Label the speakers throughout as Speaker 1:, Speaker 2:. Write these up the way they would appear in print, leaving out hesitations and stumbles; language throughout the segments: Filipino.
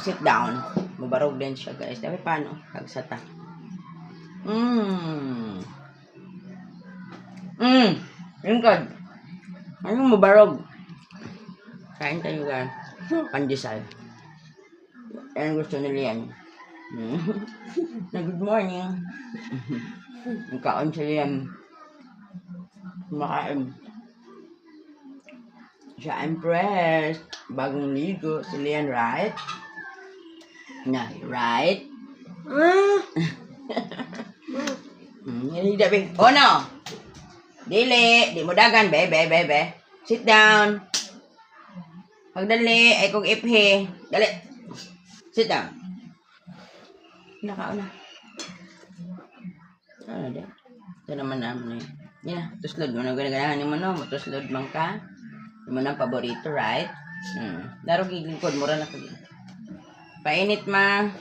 Speaker 1: sit down. Mabarog din siya, guys. Tapi paano? Kagsata. Lingkod. Anong mabarog? Kain tayo, guys. Pandesal. Yan gusto nila yan. Na good morning. Nagkaon sila yan. Kumakain. Siya impressed. Bagong ligo sila yan, right? Na, right? Hindi dabi. Oh no! Dili. Di mo dagan, be. Sit down. Pagdali, ay kong iphe. Dali. Sit down. Nakaon na. Ano din? Ito naman namin eh. Yan na, tuslod mo na ganahan mo no. Matuslod man ka. Yung mo na paborito, right? Laro gigingkod mo rin na kaging. Painit ma.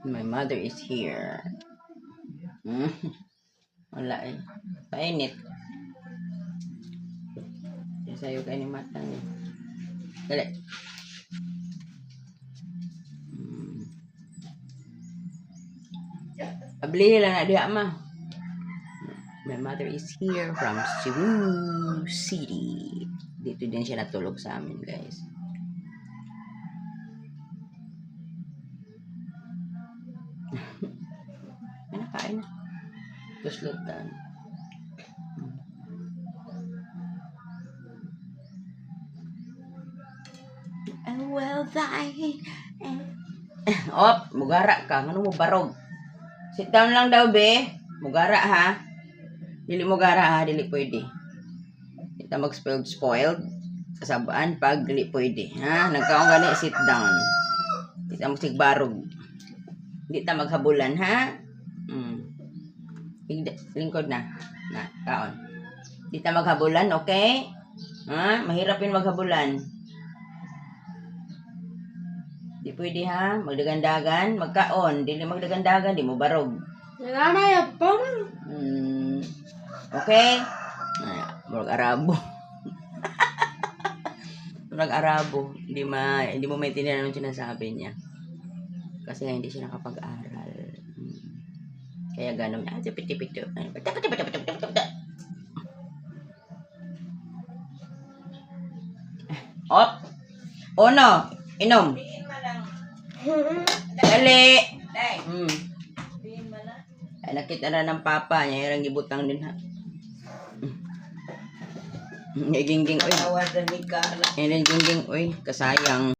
Speaker 1: My mother is here. Wala eh. Painit. Sa'yo kayo ni matang eh. Dali. Ablihin lang na diha ma. My mother is here from Cebu City. Dito din siya natulog sa amin, guys. Ay, nakain na. Tuslot dan. Well, op, mugara ka. Ano mo barog? Sit down lang daw, be. Mugara, ha? Dili mugara, ha? Dili pwede. Kita mag-spoiled. Kasabaan pag dili pwede. Ha? Nagkaong gani, sit down. Kita magsigbarog. Hindi ta maghabulan, ha? Lingkod na. Na, kaon. Hindi ta maghabulan, okay? Ha? Mahirap yun maghabulan. Di pwede, ha? Magdagandagan, magkaon. Dili magdagandagan, di mo barog.
Speaker 2: Nagamay po.
Speaker 1: Okay? Ay, murag Arabo. Murag Arabo. Hindi mo maintindihan anong sinasabi niya. Kasi nga hindi siya nakapag-aral. Kaya ganun. Tipit-tipit. Op! Uno! Inom! Dali! Ay, nakita na ng papa niya. Yung gibutang din, ha? Gingging, oy. Gingging, oy. Kasayang.